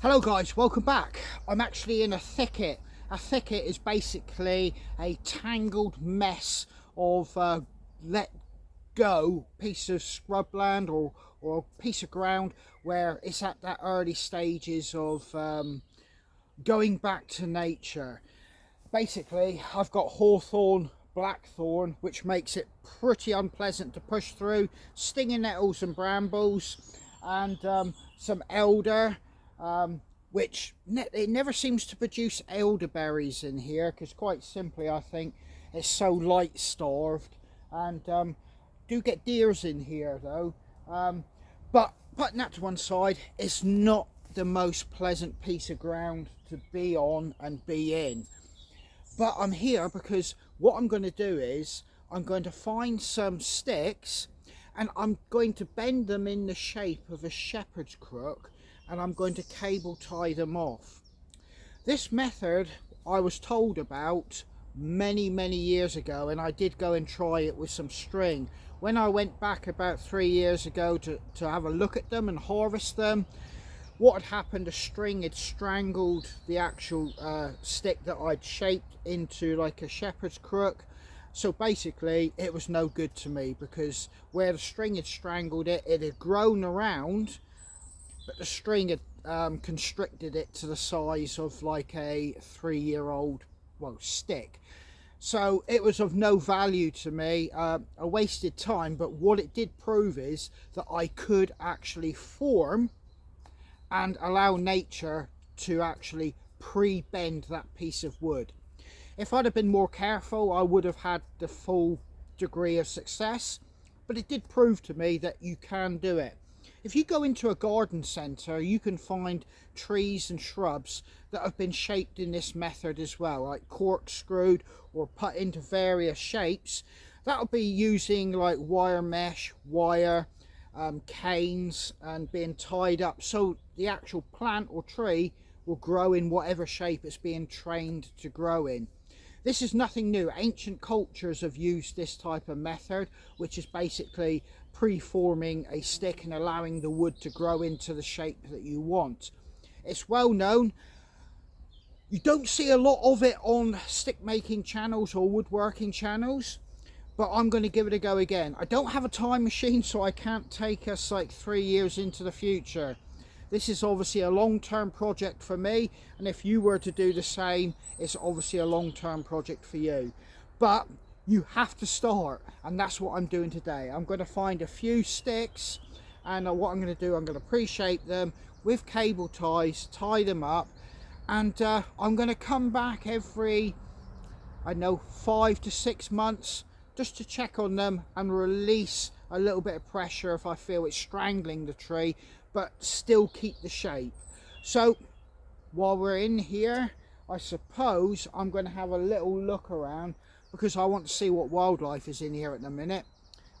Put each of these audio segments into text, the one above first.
Hello guys, welcome back. I'm actually in a thicket. A thicket is basically a tangled mess of let go piece of scrubland or a piece of ground where it's at that early stages of going back to nature. Basically, I've got hawthorn, blackthorn, which makes it pretty unpleasant to push through, stinging nettles and brambles, and some elder, which it never seems to produce elderberries in here, because quite simply I think it's so light starved. And do get deers in here though, but putting that to one side, it's not the most pleasant piece of ground to be on and be in. But I'm here because what I'm going to do is I'm going to find some sticks and I'm going to bend them in the shape of a shepherd's crook, and I'm going to cable tie them off. This method I was told about many years ago, and I did go and try it with some string. When I went back about 3 years ago to have a look at them and harvest them, what had happened, the string had strangled the actual stick that I'd shaped into like a shepherd's crook. So basically it was no good to me, because where the string had strangled it, it had grown around, but the string had constricted it to the size of like a 3-year-old stick. So it was of no value to me, a wasted time. But what it did prove is that I could actually form and allow nature to actually pre-bend that piece of wood. If I'd have been more careful, I would have had the full degree of success, but it did prove to me that you can do it. If you go into a garden centre, you can find trees and shrubs that have been shaped in this method as well, like corkscrewed or put into various shapes. That'll be using like wire mesh, wire, canes, and being tied up so the actual plant or tree will grow in whatever shape it's being trained to grow in. This is nothing new. Ancient cultures have used this type of method, which is basically pre-forming a stick and allowing the wood to grow into the shape that you want. It's well known. You don't see a lot of it on stick making channels or woodworking channels, but I'm going to give it a go again. I don't have a time machine, so I can't take us like 3 years into the future. This is obviously a long-term project for me, and if you were to do the same, it's obviously a long-term project for you. But you have to start, and that's what I'm doing today. I'm going to find a few sticks, and what I'm going to do, I'm going to pre-shape them with cable ties, tie them up, and I'm going to come back every, I don't know, 5 to 6 months just to check on them and release a little bit of pressure if I feel it's strangling the tree, but still keep the shape. So while we're in here, I suppose I'm going to have a little look around, because I want to see what wildlife is in here at the minute.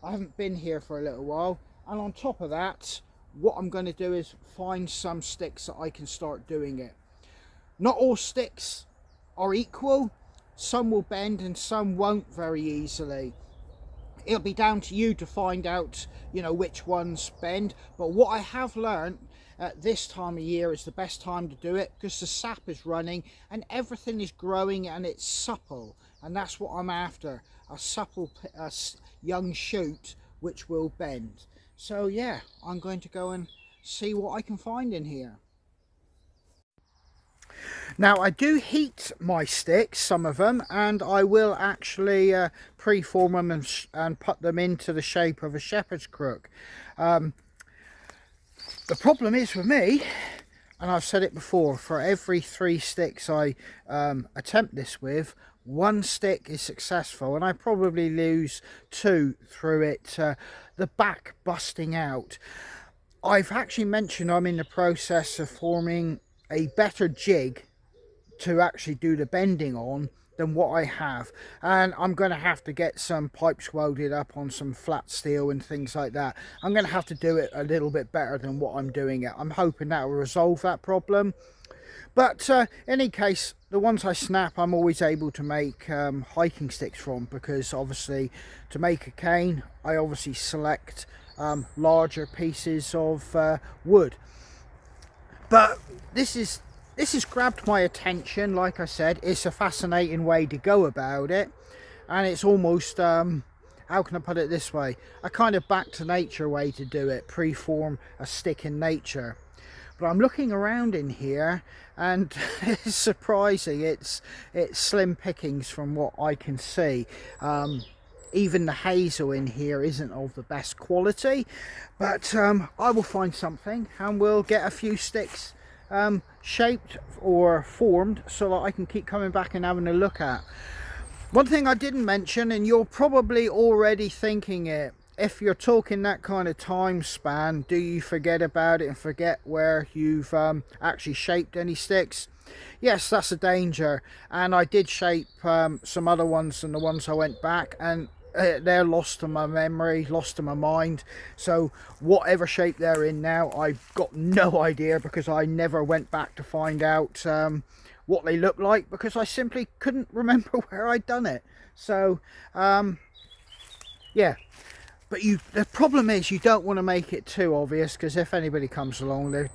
I haven't been here for a little while, and on top of that, what I'm going to do is find some sticks that I can start doing it. Not all sticks are equal. Some will bend and some won't very easily. It'll be down to you to find out, which ones bend. But what I have learned at this time of year is the best time to do it, because the sap is running and everything is growing and it's supple, and that's what I'm after, a supple young shoot which will bend. So yeah, I'm going to go and see what I can find in here. Now I do heat my sticks, some of them, and I will actually pre-form them and put them into the shape of a shepherd's crook. The problem is with me, and I've said it before, for every 3 sticks I attempt this with, 1 stick is successful, and I probably lose 2 through it, the back busting out. I've actually mentioned I'm in the process of forming a better jig to actually do the bending on than what I have, and I'm going to have to get some pipes welded up on some flat steel and things like that. I'm going to have to do it a little bit better than what I'm doing it. I'm hoping that will resolve that problem. But in any case, the ones I snap, I'm always able to make hiking sticks from, because obviously to make a cane, I obviously select larger pieces of wood. But this has grabbed my attention. Like I said, it's a fascinating way to go about it, and it's almost how can I put it this way, a kind of back to nature way to do it, pre-form a stick in nature. But I'm looking around in here and it's surprising, it's slim pickings from what I can see. Even the hazel in here isn't of the best quality, but I will find something and we'll get a few sticks shaped or formed so that I can keep coming back and having a look at. One thing I didn't mention, and you're probably already thinking it, if you're talking that kind of time span, do you forget about it and forget where you've actually shaped any sticks? Yes, that's a danger. And I did shape some other ones than the ones I went back, and they're lost to my memory, lost to my mind. So whatever shape they're in now, I've got no idea, because I never went back to find out what they look like, because I simply couldn't remember where I'd done it. So yeah, but the problem is you don't want to make it too obvious, because if anybody comes along,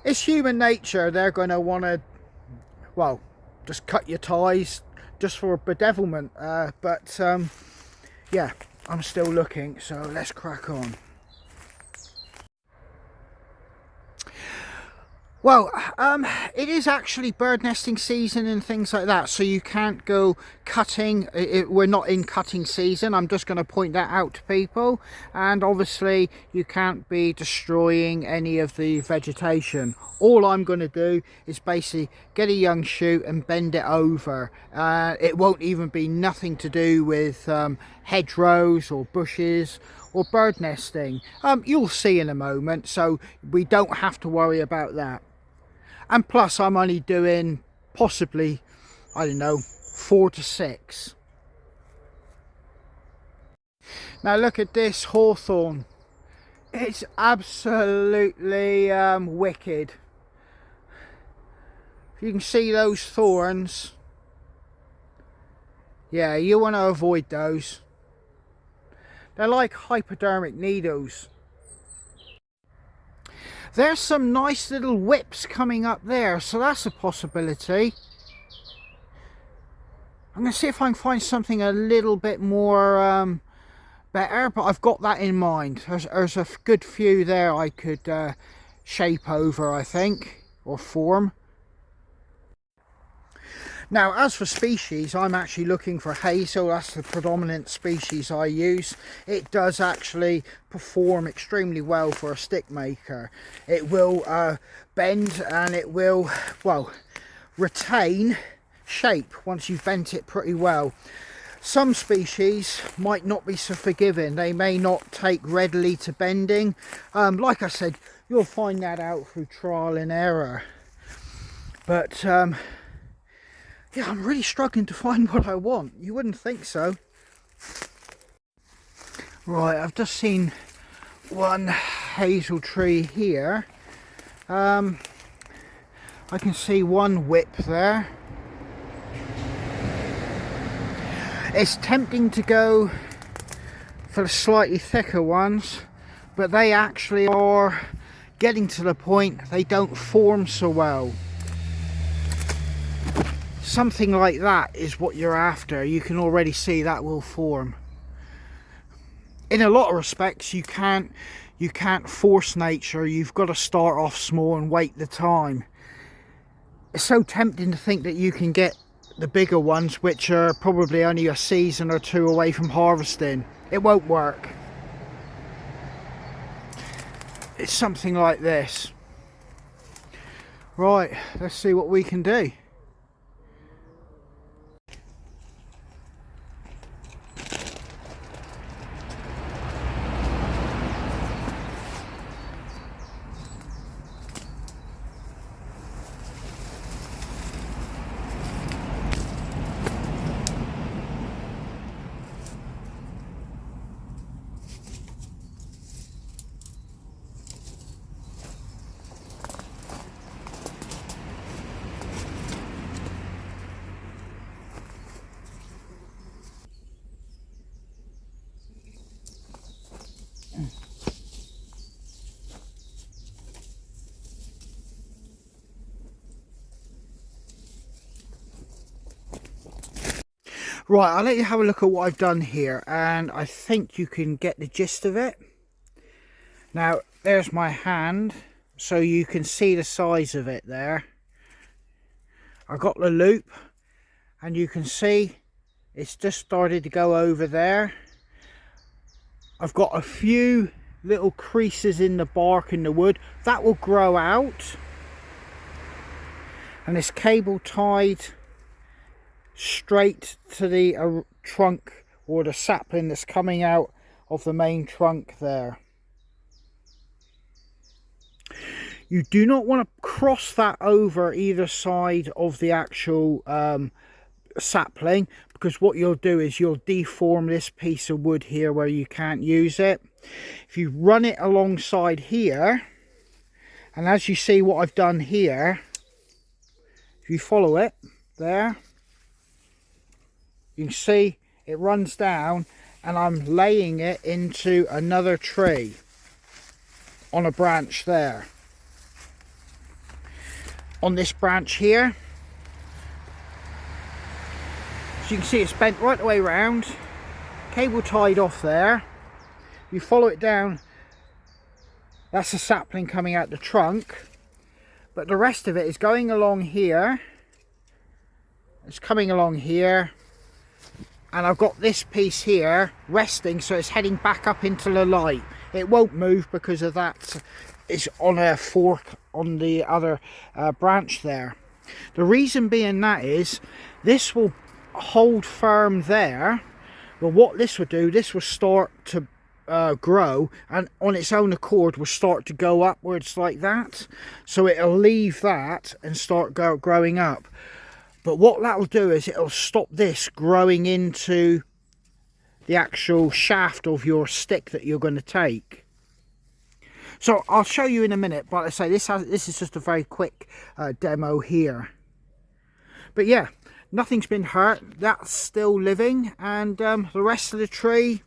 it's human nature, they're going to want to, well, just cut your ties just for bedevilment. But yeah, I'm still looking, so let's crack on. Well, it is actually bird nesting season and things like that, so you can't go cutting. We're not in cutting season. I'm just going to point that out to people. And obviously you can't be destroying any of the vegetation. All I'm going to do is basically get a young shoot and bend it over. It won't even be nothing to do with hedgerows or bushes or bird nesting. You'll see in a moment, so we don't have to worry about that. And plus I'm only doing possibly, I don't know, 4 to 6. Now look at this hawthorn. It's absolutely wicked. You can see those thorns. Yeah, you want to avoid those. They're like hypodermic needles. There's some nice little whips coming up there, so that's a possibility. I'm going to see if I can find something a little bit more better, but I've got that in mind. There's a good few there I could shape over, I think, or form. Now, as for species, I'm actually looking for hazel. That's the predominant species I use. It does actually perform extremely well for a stick maker. It will bend, and it will, well, retain shape once you've bent it pretty well. Some species might not be so forgiving. They may not take readily to bending. Like I said, you'll find that out through trial and error. But yeah, I'm really struggling to find what I want. You wouldn't think so. Right, I've just seen one hazel tree here. I can see one whip there. It's tempting to go for the slightly thicker ones, but they actually are getting to the point they don't form so well. Something like that is what you're after. You can already see that will form. In a lot of respects, you can't force nature. You've got to start off small and wait the time. It's so tempting to think that you can get the bigger ones, which are probably only a season or two away from harvesting. It won't work. It's something like this. Right, let's see what we can do. Right, I'll let you have a look at what I've done here, and I think you can get the gist of it. Now, there's my hand, so you can see the size of it there. I got the loop, and you can see it's just started to go over there. I've got a few little creases in the bark in the wood. That will grow out. And it's cable tied straight to the trunk or the sapling that's coming out of the main trunk there. You do not want to cross that over either side of the actual sapling, because what you'll do is you'll deform this piece of wood here where you can't use it. If you run it alongside here, and as you see what I've done here, if you follow it there, you can see it runs down, and I'm laying it into another tree on a branch there. On this branch here, so you can see it's bent right the way round, cable tied off there. You follow it down, that's a sapling coming out the trunk, but the rest of it is going along here. It's coming along here, and I've got this piece here resting, so it's heading back up into the light. It won't move because of that. It's on a fork on the other branch there. The reason being that is this will hold firm there, but what this will do, this will start to grow, and on its own accord will start to go upwards like that. So it'll leave that and start growing up. But what that will do is it'll stop this growing into the actual shaft of your stick that you're going to take. So I'll show you in a minute, but I say this is just a very quick demo here. But yeah, nothing's been hurt. That's still living, and the rest of the tree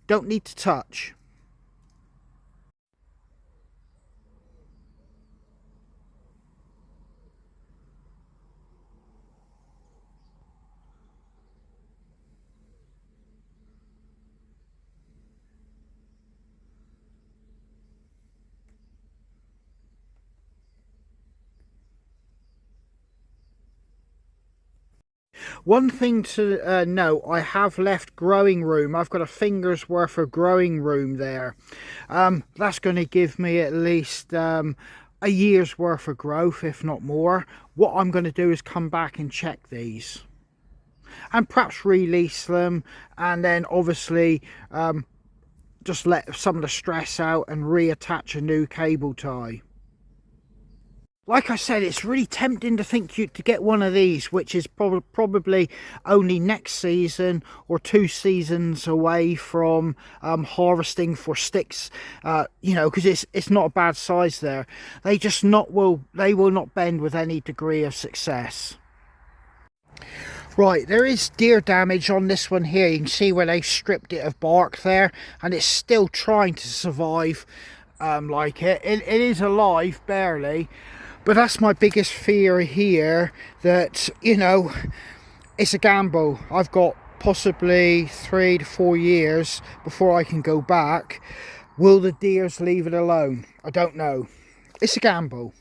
don't need to touch. One thing to note, I have left growing room. I've got a finger's worth of growing room there. That's going to give me at least a year's worth of growth, if not more. What I'm going to do is come back and check these, and perhaps release them, and then obviously just let some of the stress out and reattach a new cable tie. Like I said, it's really tempting to think to get one of these, which is probably only next season or 2 seasons away from harvesting for sticks. You know, because it's not a bad size there. They will not bend with any degree of success. Right, there is deer damage on this one here. You can see where they stripped it of bark there, and it's still trying to survive like it. It is alive, barely. But that's my biggest fear here, that, you know, it's a gamble. I've got possibly 3 to 4 years before I can go back. Will the deers leave it alone? I don't know. It's a gamble.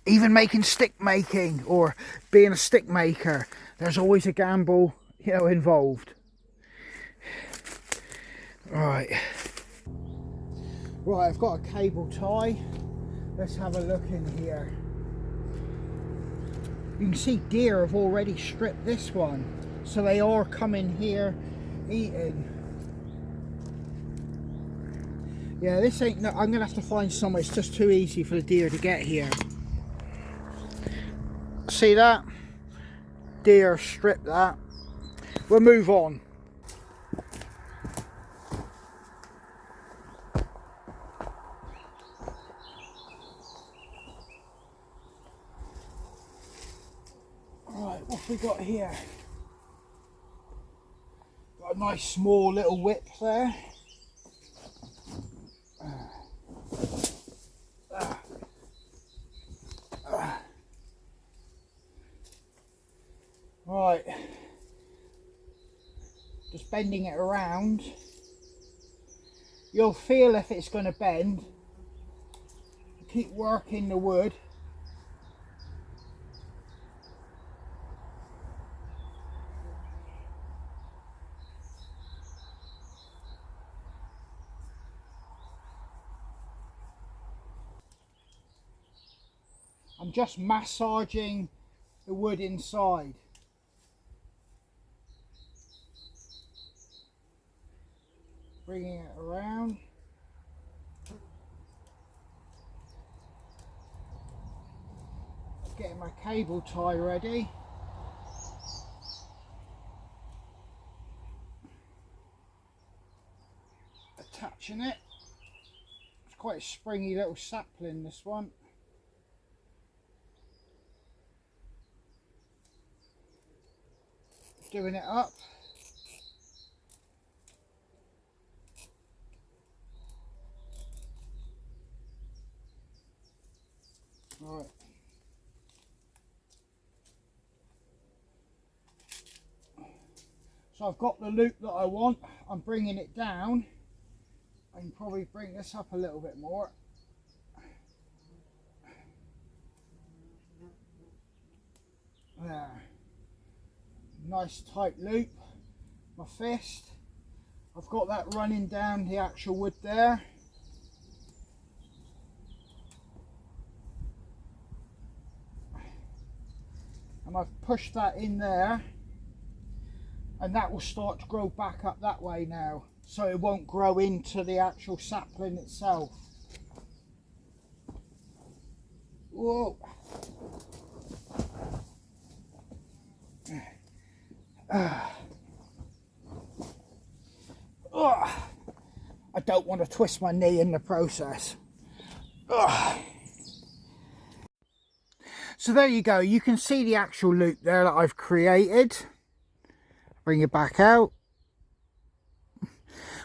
Even making stick making or being a stick maker, there's always a gamble, you know, involved. Right, I've got a cable tie. Let's have a look in here. You can see deer have already stripped this one, so they are coming here eating. Yeah, this ain't no, I'm gonna have to find somewhere. It's just too easy for the deer to get here. See that? Deer stripped that. We'll move on. What have we got here? Got a nice small little whip there. Right, just bending it around. You'll feel if it's going to bend. Keep working the wood. I'm just massaging the wood inside. Bringing it around. Getting my cable tie ready. Attaching it. It's quite a springy little sapling, this one. Doing it up. Right. So I've got the loop that I want. I'm bringing it down. I can probably bring this up a little bit more. There. Nice tight loop. My fist. I've got that running down the actual wood there. And I've pushed that in there. And that will start to grow back up that way now. So it won't grow into the actual sapling itself. Whoa. I don't want to twist my knee in the process. So there you go. You can see the actual loop there that I've created. Bring it back out.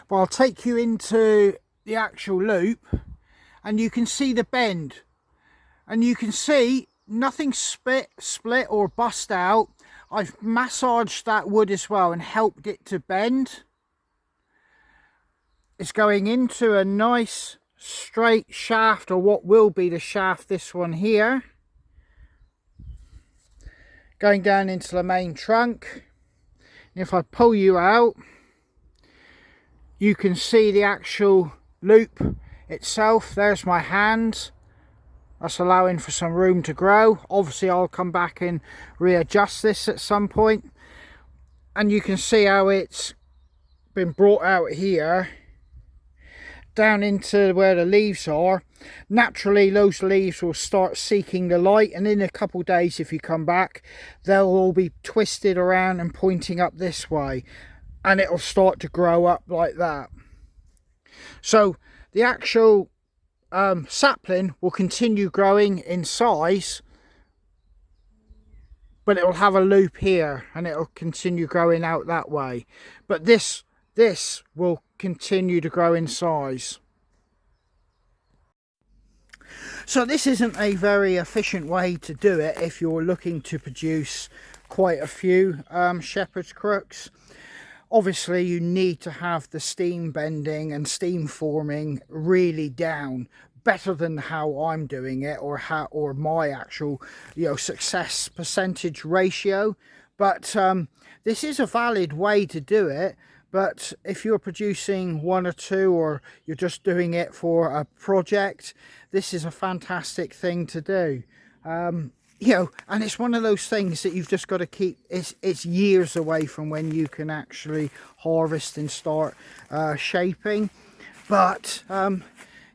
But I'll take you into the actual loop and you can see the bend. And you can see nothing split or bust out. I've massaged that wood as well and helped it to bend. It's going into a nice straight shaft, or what will be the shaft, this one here. Going down into the main trunk. And if I pull you out, you can see the actual loop itself. There's my hand. That's allowing for some room to grow. Obviously I'll come back and readjust this at some point. And you can see how it's been brought out here down into where the leaves are. Naturally those leaves will start seeking the light, and in a couple of days if you come back they'll all be twisted around and pointing up this way, and it'll start to grow up like that. So the actual sapling will continue growing in size, but it will have a loop here and it'll continue growing out that way. But this will continue to grow in size. So this isn't a very efficient way to do it if you're looking to produce quite a few Shepherds Crooks. Obviously you need to have the steam bending and steam forming really down, better than how I'm doing it, or my actual success percentage ratio. But this is a valid way to do it. But if you're producing one or two, or you're just doing it for a project, this is a fantastic thing to do. And it's one of those things that you've just got to keep. It's years away from when you can actually harvest and start shaping. But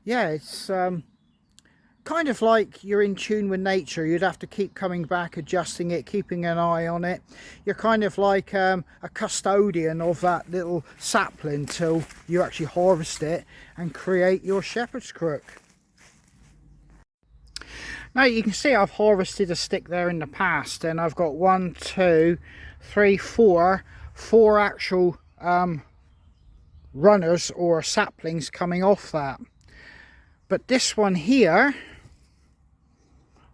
yeah, it's kind of like you're in tune with nature. You'd have to keep coming back, adjusting it, keeping an eye on it. You're kind of like a custodian of that little sapling till you actually harvest it and create your Shepherd's Crook. Now you can see I've harvested a stick there in the past, and I've got 1, 2, 3, 4 actual runners or saplings coming off that. But this one here,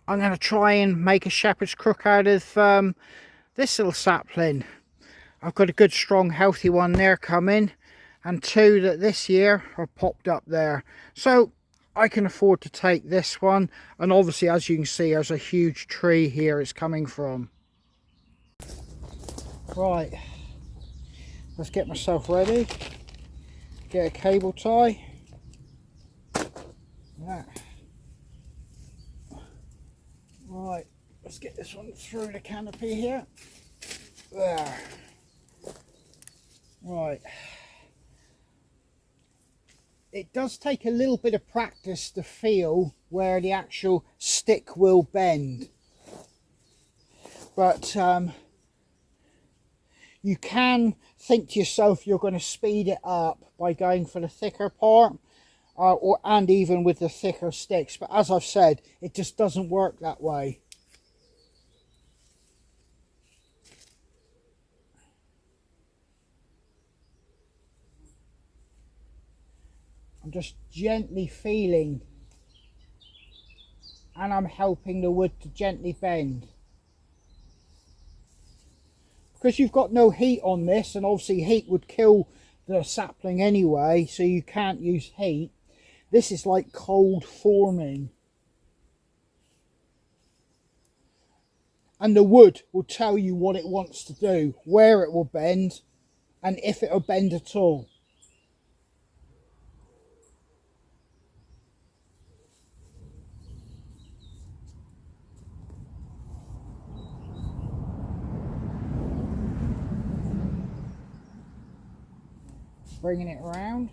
I'm going to try and make a Shepherd's Crook out of this little sapling, I've got a good strong healthy one there coming, and two that this year are popped up there, so I can afford to take this one. And obviously, as you can see, there's a huge tree here it's coming from. Right, let's get myself ready, get a cable tie. Right, let's get this one through the canopy here. There. Right. It does take a little bit of practice to feel where the actual stick will bend. But you can think to yourself you're going to speed it up by going for the thicker part, and even with the thicker sticks. But as I've said, it just doesn't work that way. I'm just gently feeling, and I'm helping the wood to gently bend. Because you've got no heat on this, and obviously heat would kill the sapling anyway, so you can't use heat. This is like cold forming. And the wood will tell you what it wants to do, where it will bend, and if it will bend at all. Bringing it around.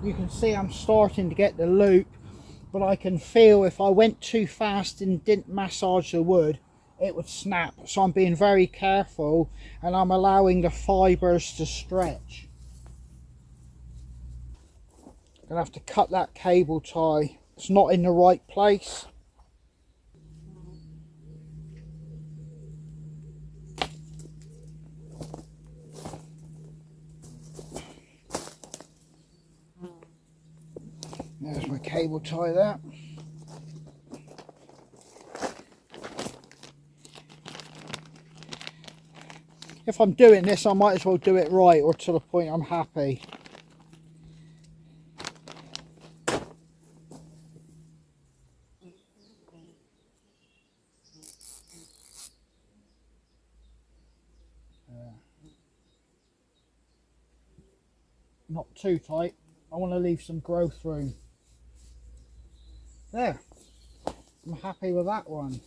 You can see I'm starting to get the loop, but I can feel if I went too fast and didn't massage the wood, it would snap. So I'm being very careful, and I'm allowing the fibres to stretch. I'm gonna have to cut that cable tie. It's not in the right place. There's my cable tie there. If I'm doing this, I might as well do it right, or to the point I'm happy. Not too tight. I want to leave some growth room. There. I'm happy with that one.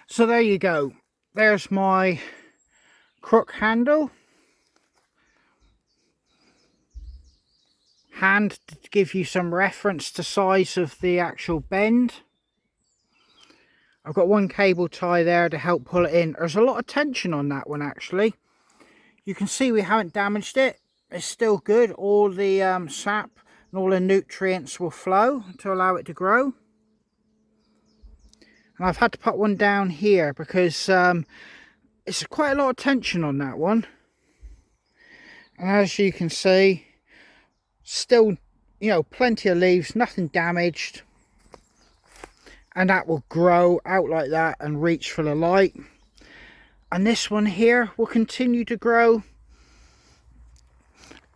So there you go. There's my crook handle. Hand to give you some reference to size of the actual bend. I've got one cable tie there to help pull it in. There's a lot of tension on that one actually. You can see we haven't damaged it. It's still good. All the sap and all the nutrients will flow to allow it to grow. And I've had to put one down here because it's quite a lot of tension on that one. And as you can see, still, you know, plenty of leaves, nothing damaged. And that will grow out like that and reach for the light. And this one here will continue to grow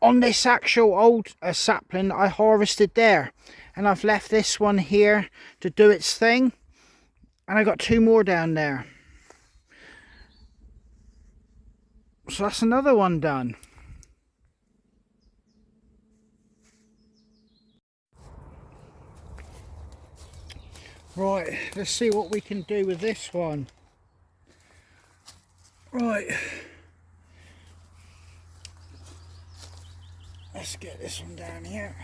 on this actual old sapling that I harvested there. And I've left this one here to do its thing. And I got two more down there. So that's another one done. Right, let's see what we can do with this one. Right. Let's get this one down here.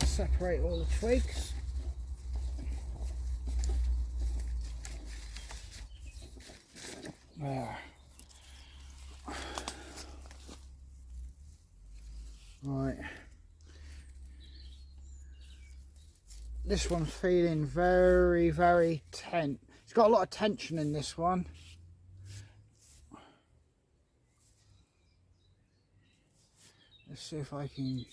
Separate all the twigs. There. Right. This one's feeling very, very tense. It's got a lot of tension in this one. Let's see if I can...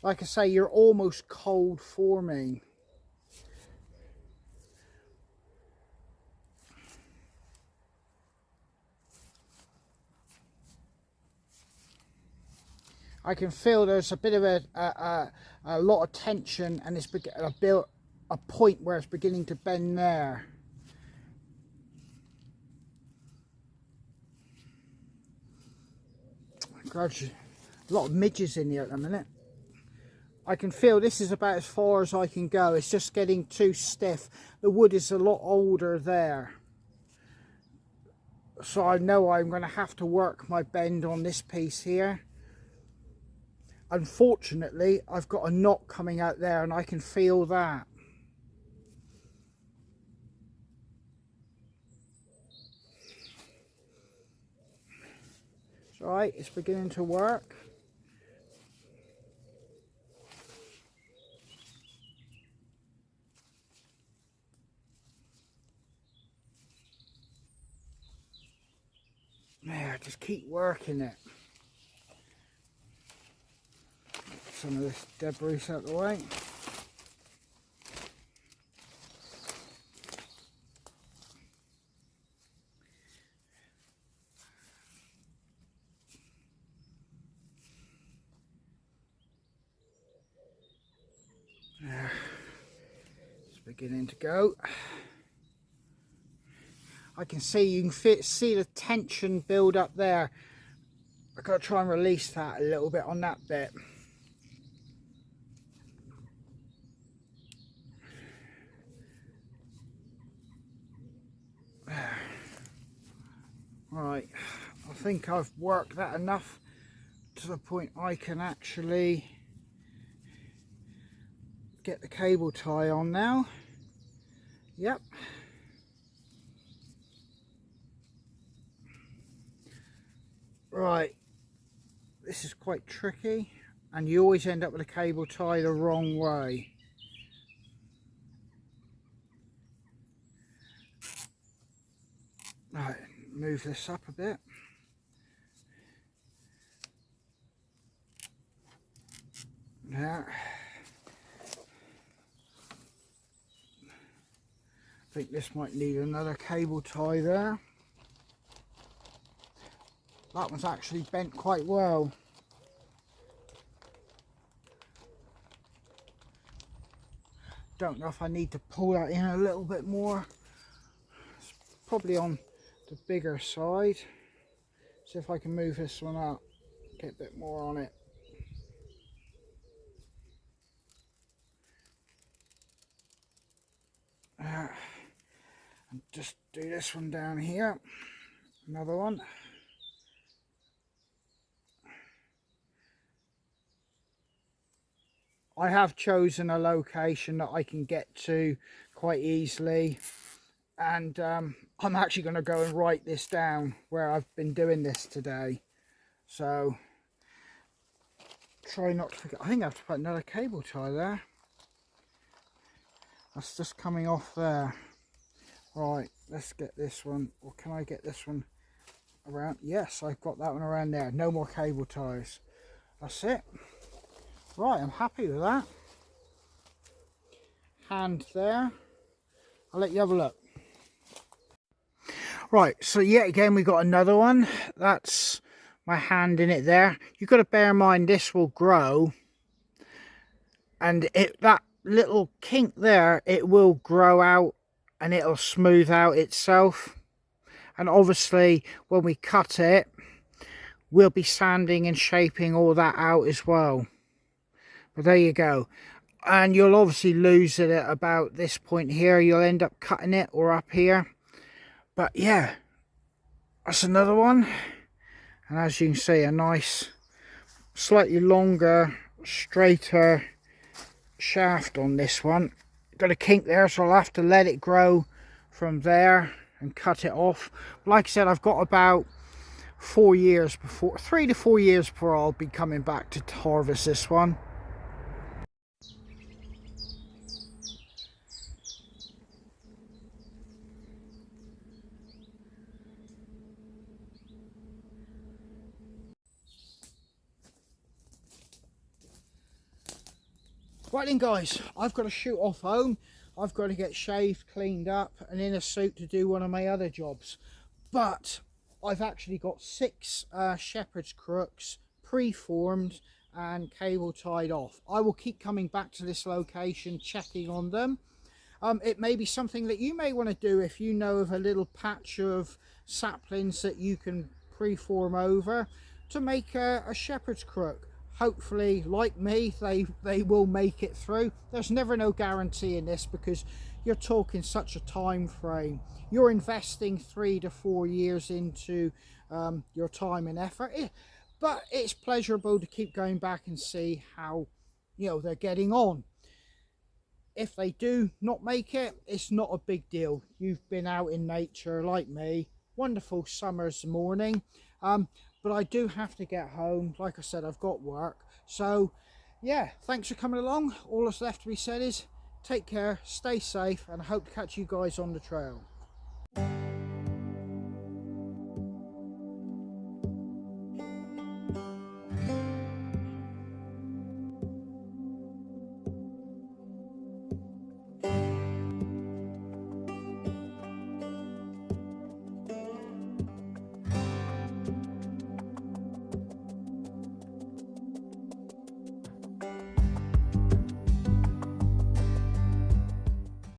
Like I say, you're almost cold forming. I can feel there's a bit of a lot of tension, and it's built a point where it's beginning to bend there. Grudge, a lot of midges in here at the minute. I can feel this is about as far as I can go. It's just getting too stiff. The wood is a lot older there. So I know I'm going to have to work my bend on this piece here. Unfortunately, I've got a knot coming out there and I can feel that. It's alright, it's beginning to work. There, just keep working it. Some of this debris out of the way. There. It's beginning to go. I can see, you can see the tension build up there. I've got to try and release that a little bit on that bit. Right, I think I've worked that enough to the point I can actually get the cable tie on now. Yep. Right, this is quite tricky, and you always end up with a cable tie the wrong way. Right, move this up a bit. There. I think this might need another cable tie there. That one's actually bent quite well. Don't know if I need to pull that in a little bit more. It's probably on the bigger side. See if I can move this one up, get a bit more on it. And just do this one down here. Another one. I have chosen a location that I can get to quite easily, and I'm actually going to go and write this down where I've been doing this today, so try not to forget. I think I have to put another cable tie there. That's just coming off there. Right, let's get this one, or can I get this one around? Yes, I've got that one around there. No more cable ties. That's it. Right, I'm happy with that. Hand there. I'll let you have a look. Right, so yet again we got another one. That's my hand in it there. You've got to bear in mind this will grow, and that little kink there, it will grow out and it'll smooth out itself. And obviously when we cut it, we'll be sanding and shaping all that out as well. But there you go. And you'll obviously lose it at about this point here. You'll end up cutting it, or up here. But yeah, that's another one. And as you can see, a nice, slightly longer, straighter shaft on this one. Got a kink there, so I'll have to let it grow from there and cut it off. Like I said, I've got about 4 years before, 3 to 4 years before I'll be coming back to harvest this one. Right then guys, I've got to shoot off home. I've got to get shaved, cleaned up and in a suit to do one of my other jobs. But I've actually got 6 Shepherds Crooks pre-formed and cable tied off. I will keep coming back to this location, checking on them. It may be something that you may want to do if you know of a little patch of saplings that you can pre-form over to make a Shepherd's Crook. Hopefully, like me, they will make it through. There's never no guarantee in this because you're talking such a time frame. You're investing 3 to 4 years into your time and effort. But it's pleasurable to keep going back and see how, you know, they're getting on. If they do not make it, it's not a big deal. You've been out in nature like me. Wonderful summer's morning. But I do have to get home. Like I said, I've got work. So yeah, thanks for coming along. All that's left to be said is take care, stay safe, and I hope to catch you guys on the trail.